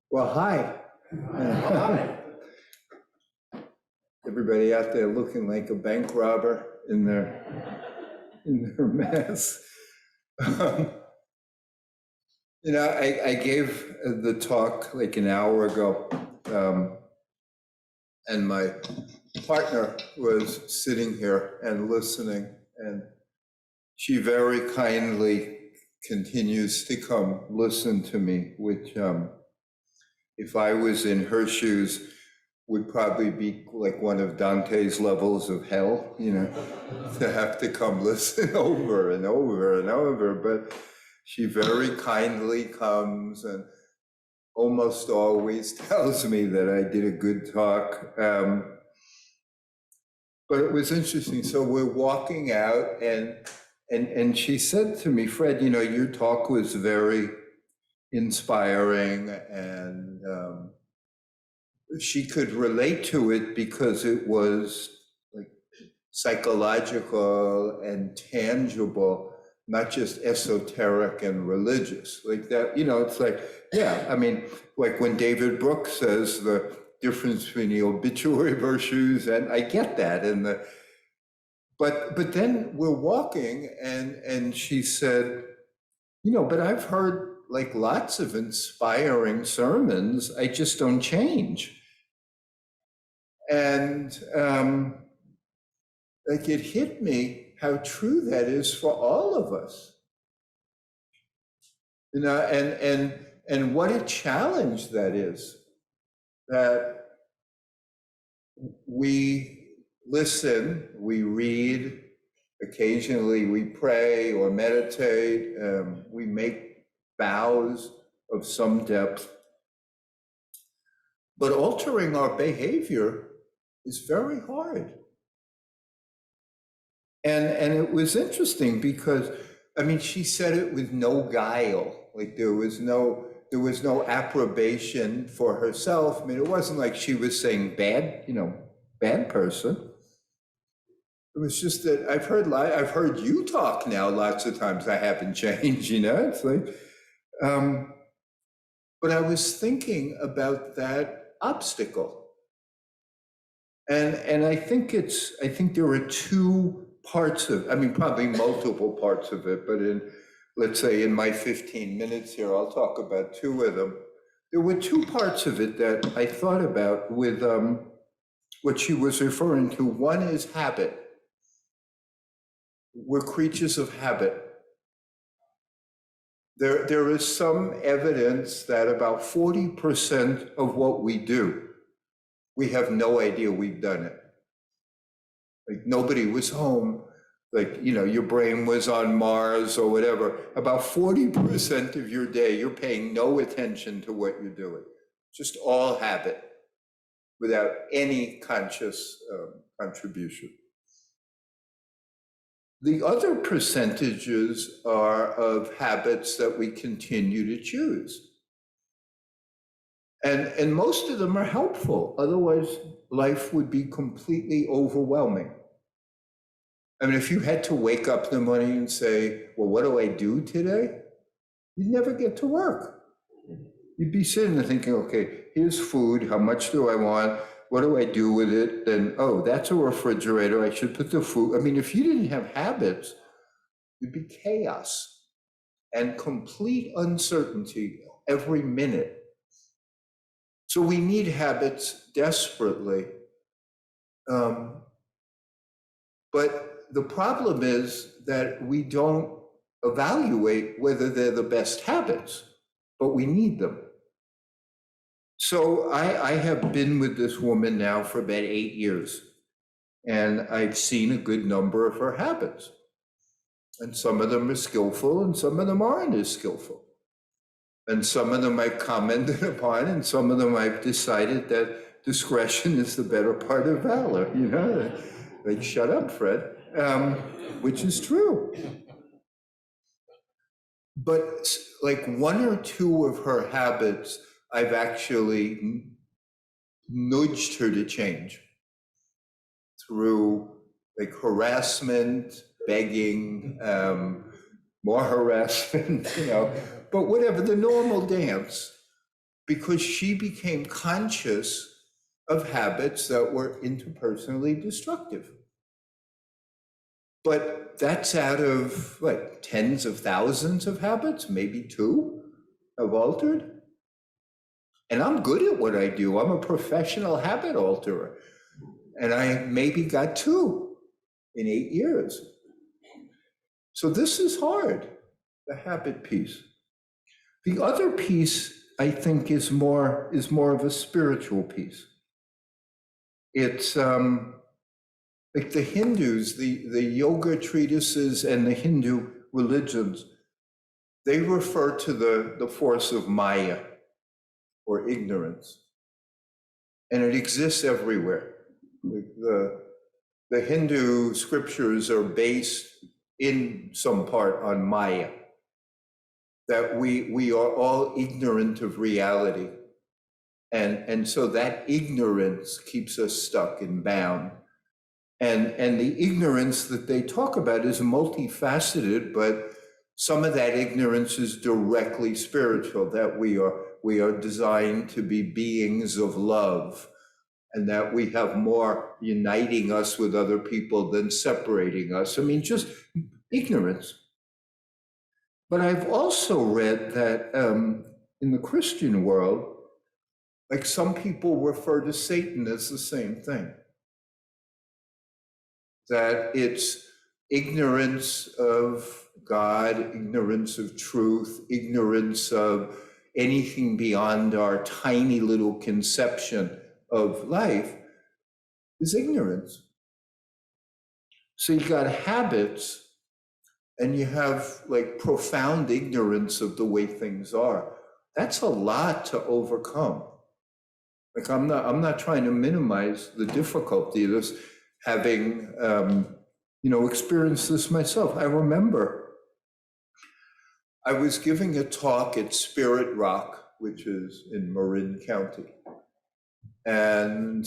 Well, hi. Everybody out there looking like a bank robber in their mess. Um, I gave the talk like an hour ago, and my partner was sitting here and listening, and she very kindly continues to come listen to me, which if I was in her shoes, would probably be like one of Dante's levels of hell, to have to come listen over and over and over. But she very kindly comes and almost always tells me that I did a good talk. But it was interesting. So we're walking out, and she said to me, Fred, your talk was very inspiring, and she could relate to it because it was like psychological and tangible, not just esoteric and religious. Like that, it's like, yeah, I mean, like when David Brooks says the difference between the obituary virtues, and I get that. But then we're walking, and she said, but I've heard like lots of inspiring sermons. I just don't change. And like it hit me how true that is for all of us. And what a challenge that is, that we listen, we read, occasionally we pray or meditate, we make vows of some depth, but altering our behavior is very hard. And it was interesting because, I mean, she said it with no guile. Like there was no approbation for herself. I mean, it wasn't like she was saying bad person. It was just that I've heard you talk now lots of times. I haven't changed, It's like, but I was thinking about that obstacle, and I think there are two parts of, I mean, probably multiple parts of it, but let's say in my 15 minutes here, I'll talk about two of them. There were two parts of it that I thought about with what she was referring to. One is habit. We're creatures of habit. There is some evidence that about 40% of what we do, we have no idea we've done it. Like nobody was home, like, your brain was on Mars or whatever. About 40% of your day, you're paying no attention to what you're doing. Just all habit without any conscious contribution. The other percentages are of habits that we continue to choose. And most of them are helpful. Otherwise, life would be completely overwhelming. I mean, if you had to wake up in the morning and say, well, what do I do today? You'd never get to work. You'd be sitting there thinking, okay, here's food. How much do I want? What do I do with it? Then, oh, that's a refrigerator. I should put the food. I mean, if you didn't have habits, it'd be chaos and complete uncertainty every minute. So we need habits desperately. But the problem is that we don't evaluate whether they're the best habits, but we need them. So I have been with this woman now for about 8 years, and I've seen a good number of her habits. And some of them are skillful, and some of them aren't as skillful. And some of them I've commented upon, and some of them I've decided that discretion is the better part of valor, Like, shut up, Fred, which is true. But like one or two of her habits, I've actually nudged her to change through like harassment, begging, more harassment, but whatever, the normal dance. because she became conscious of habits that were interpersonally destructive. But that's out of what, tens of thousands of habits, maybe two have altered. And I'm good at what I do. I'm a professional habit alterer. And I maybe got two in 8 years. So this is hard, the habit piece. The other piece, I think, is more of a spiritual piece. It's like the Hindus, the yoga treatises and the Hindu religions, they refer to the force of Maya, or ignorance. And it exists everywhere. The Hindu scriptures are based in some part on Maya, that we are all ignorant of reality. And so that ignorance keeps us stuck and bound. And the ignorance that they talk about is multifaceted, but some of that ignorance is directly spiritual, that we are designed to be beings of love, and that we have more uniting us with other people than separating us. I mean, just ignorance. But I've also read that in the Christian world, like some people refer to Satan as the same thing. That it's ignorance of God, ignorance of truth, ignorance of anything beyond our tiny little conception of life is ignorance. So you got habits and you have like profound ignorance of the way things are. That's a lot to overcome. Like I'm not trying to minimize the difficulty of this, having experienced this myself. I remember I was giving a talk at Spirit Rock, which is in Marin County. And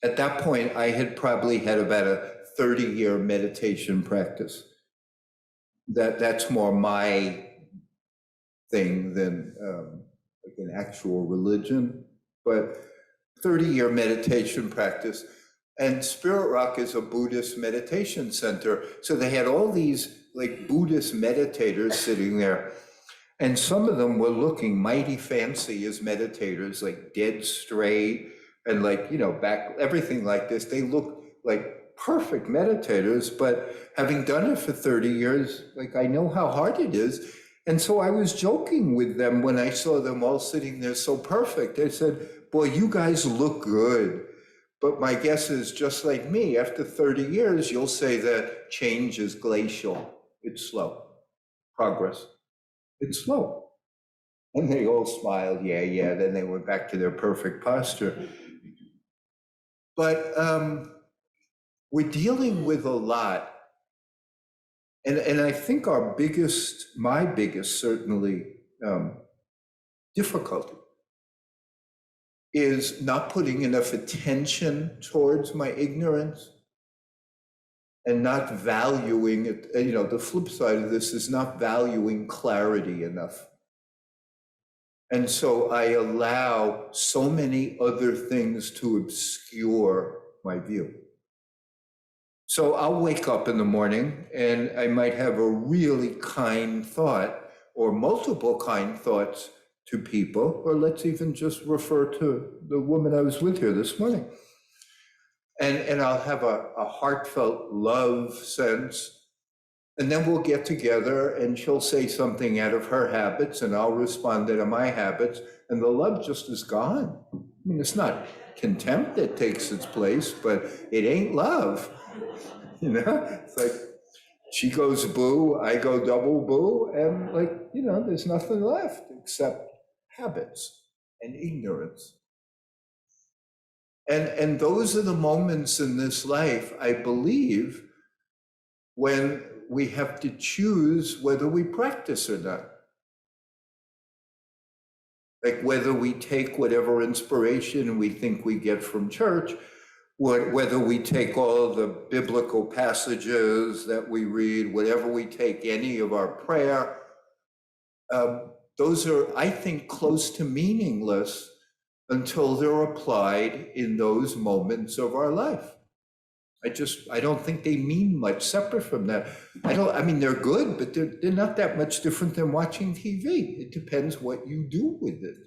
at that point, I had probably had about a 30-year meditation practice. That's more my thing than like an actual religion, but 30-year meditation practice. And Spirit Rock is a Buddhist meditation center. So they had all these like Buddhist meditators sitting there. And some of them were looking mighty fancy as meditators, like dead straight and like, back, everything like this. They look like perfect meditators, but having done it for 30 years, like I know how hard it is. And so I was joking with them when I saw them all sitting there so perfect. I said, boy, you guys look good. But my guess is just like me, after 30 years, you'll say that change is glacial. It's slow. Progress. It's slow. And they all smiled, yeah. Then they went back to their perfect posture. But we're dealing with a lot. And I think my biggest certainly difficulty is not putting enough attention towards my ignorance and not valuing it. The flip side of this is not valuing clarity enough. And so I allow so many other things to obscure my view. So I'll wake up in the morning and I might have a really kind thought or multiple kind thoughts to people, or let's even just refer to the woman I was with here this morning. And I'll have a heartfelt love sense. And then we'll get together and she'll say something out of her habits and I'll respond to my habits, and the love just is gone. I mean, it's not contempt that takes its place, but it ain't love. It's like she goes boo, I go double boo, and there's nothing left except habits and ignorance. And those are the moments in this life, I believe, when we have to choose whether we practice or not. Like whether we take whatever inspiration we think we get from church, whether we take all the biblical passages that we read, whatever we take any of our prayer, those are, I think, close to meaningless until they're applied in those moments of our life. I don't think they mean much separate from that. I mean, they're good, but they're not that much different than watching TV. It depends what you do with it.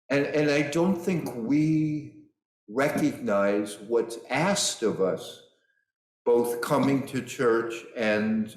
And I don't think we recognize what's asked of us, both coming to church and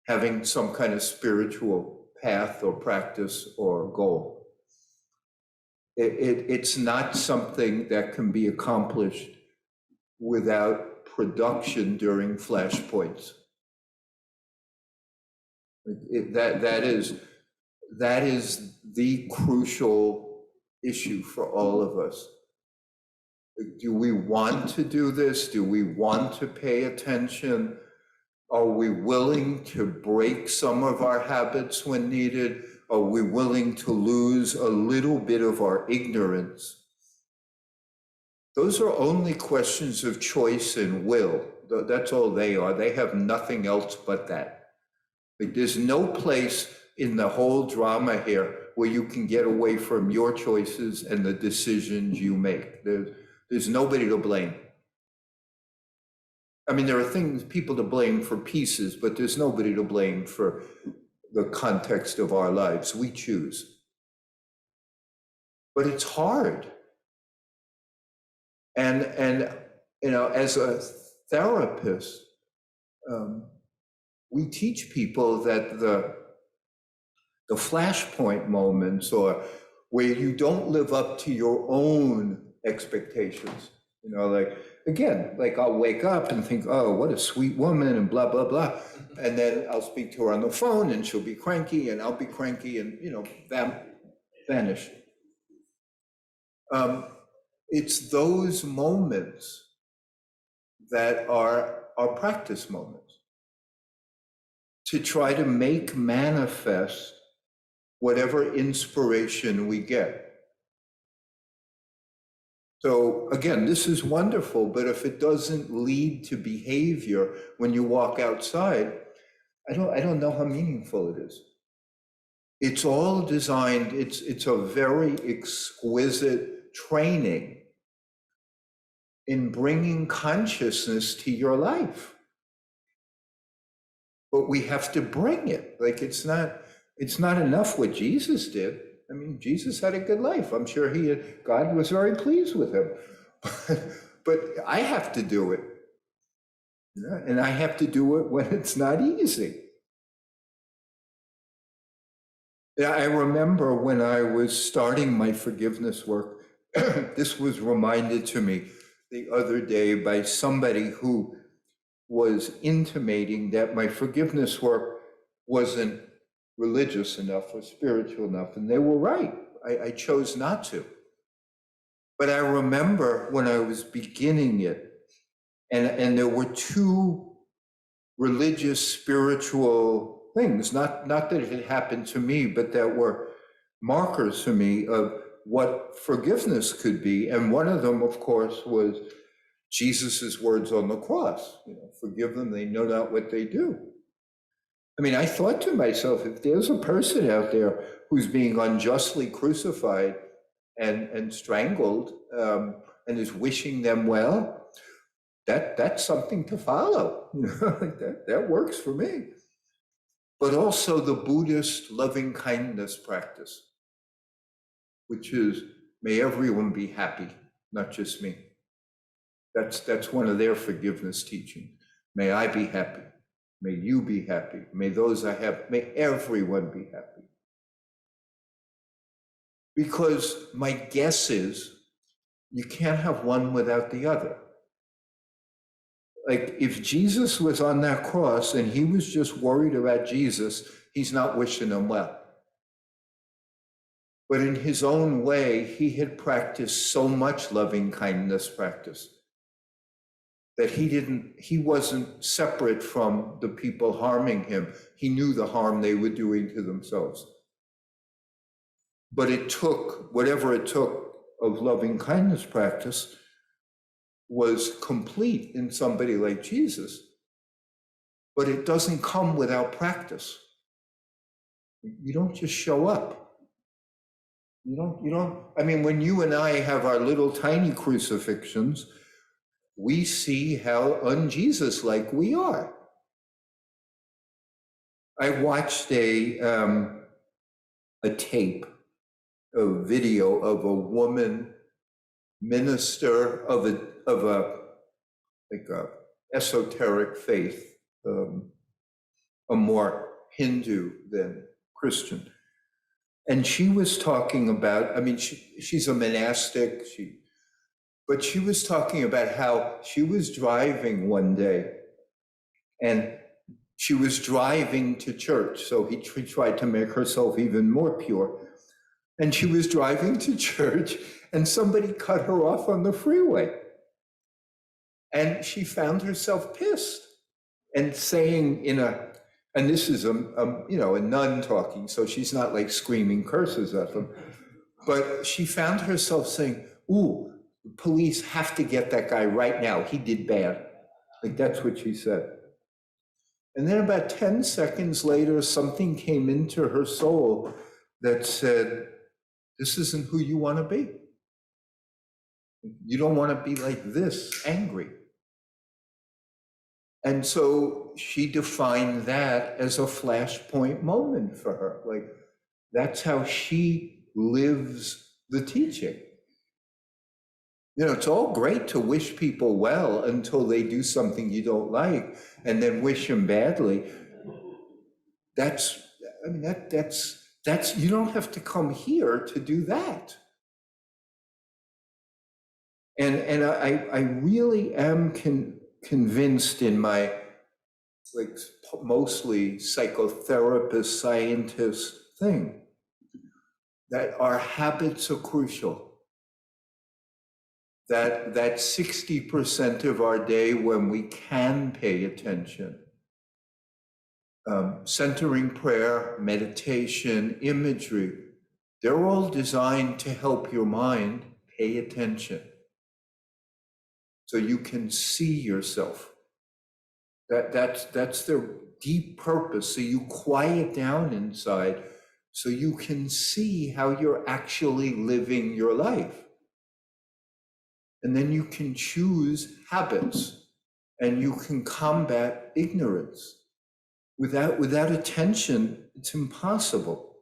having some kind of spiritual path or practice or goal. It's not something that can be accomplished without production during flashpoints. That is the crucial issue for all of us. Do we want to do this? Do we want to pay attention? Are we willing to break some of our habits when needed? Are we willing to lose a little bit of our ignorance? Those are only questions of choice and will. That's all they are. They have nothing else but that. There's no place in the whole drama here where you can get away from your choices and the decisions you make. There's nobody to blame. I mean, there are people to blame for pieces, but there's nobody to blame for the context of our lives. We choose. But it's hard. And you know, as a therapist, we teach people that the flashpoint moments, or where you don't live up to your own expectations, you know, like, again, like I'll wake up and think, oh, what a sweet woman and blah, blah, blah. And then I'll speak to her on the phone and she'll be cranky and I'll be cranky and, you know, vanish. It's those moments that are our practice moments, to try to make manifest whatever inspiration we get. So again, this is wonderful, but if it doesn't lead to behavior when you walk outside, I don't know how meaningful it is. It's all designed, it's a very exquisite training in bringing consciousness to your life. But we have to bring it. Like, it's not enough what Jesus did. I mean, Jesus had a good life. I'm sure God was very pleased with him. But I have to do it. Yeah, and I have to do it when it's not easy. Yeah, I remember when I was starting my forgiveness work, this was reminded to me the other day by somebody who was intimating that my forgiveness work wasn't religious enough or spiritual enough, and they were right. I chose not to. But I remember when I was beginning it, and there were two religious, spiritual things, not that it had happened to me, but that were markers to me of what forgiveness could be. And one of them, of course, was Jesus's words on the cross, you know, forgive them, they know not what they do. I mean, I thought to myself, if there's a person out there who's being unjustly crucified and strangled, and is wishing them well, that's something to follow. You know, like that works for me. But also the Buddhist loving kindness practice, which is, may everyone be happy, not just me. That's one of their forgiveness teachings. May I be happy. May you be happy. May those I have, may everyone be happy. Because my guess is you can't have one without the other. Like, if Jesus was on that cross and he was just worried about Jesus, he's not wishing them well. But in his own way, he had practiced so much loving kindness practice that he wasn't separate from the people harming him. He knew the harm they were doing to themselves. But it took, whatever it took of loving kindness practice was complete in somebody like Jesus. but it doesn't come without practice. You don't just show up. I mean, when you and I have our little tiny crucifixions, we see how un-Jesus-like we are. I watched a tape, a video of a woman minister of a like a esoteric faith, a more Hindu than Christian. And she was talking about, I mean, she's a monastic, but she was talking about how she was driving one day and she was driving to church. So he tried to make herself even more pure. And she was driving to church and somebody cut her off on the freeway. And she found herself pissed and saying and this is a nun talking, so she's not like screaming curses at them, but she found herself saying, "Ooh, the police have to get that guy right now. He did bad." Like that's what she said. And then about 10 seconds later, something came into her soul that said, "This isn't who you want to be. You don't want to be like this, angry." And so she defined that as a flashpoint moment for her. Like, that's how she lives the teaching. You know, it's all great to wish people well until they do something you don't like and then wish them badly. That's, you don't have to come here to do that. And I really am convinced in my like mostly psychotherapist, scientist thing that our habits are crucial. That 60% of our day when we can pay attention, centering prayer, meditation, imagery, they're all designed to help your mind pay attention. So you can see yourself. That's their deep purpose. So you quiet down inside so you can see how you're actually living your life. And then you can choose habits and you can combat ignorance. Without attention, it's impossible.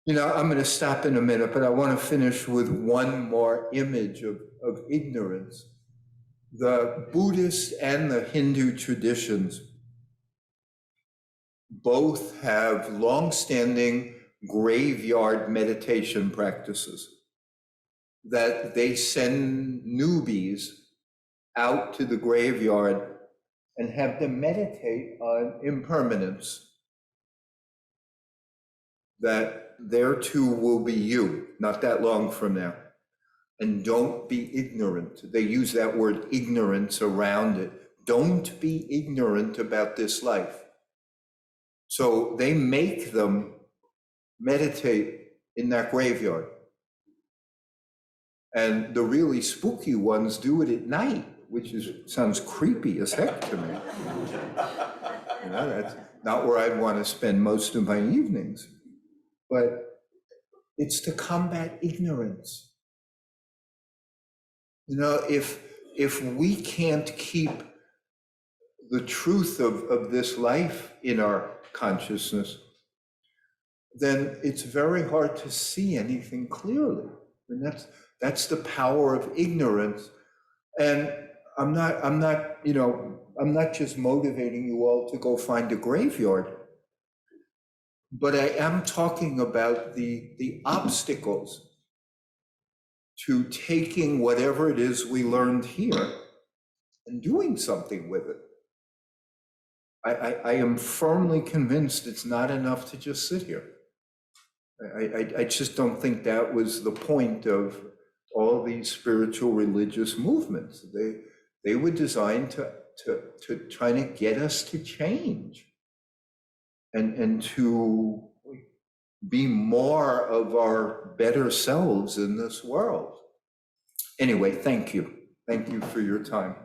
You know, I'm going to stop in a minute, but I want to finish with one more image of ignorance. The Buddhist and the Hindu traditions both have long-standing graveyard meditation practices that they send newbies out to the graveyard and have them meditate on impermanence, that there too will be you, not that long from now. And don't be ignorant. They use that word ignorance around it. Don't be ignorant about this life. So they make them meditate in that graveyard. And the really spooky ones do it at night, which sounds creepy as heck to me. You know, that's not where I'd want to spend most of my evenings. But it's to combat ignorance. You know, if we can't keep the truth of this life in our consciousness, then it's very hard to see anything clearly. And that's the power of ignorance. And I'm not just motivating you all to go find a graveyard, but I am talking about the obstacles to taking whatever it is we learned here and doing something with it. I am firmly convinced it's not enough to just sit here. I just don't think that was the point of all these spiritual religious movements. They were designed to try to get us to change and to be more of our better selves in this world. Anyway, thank you. Thank you for your time.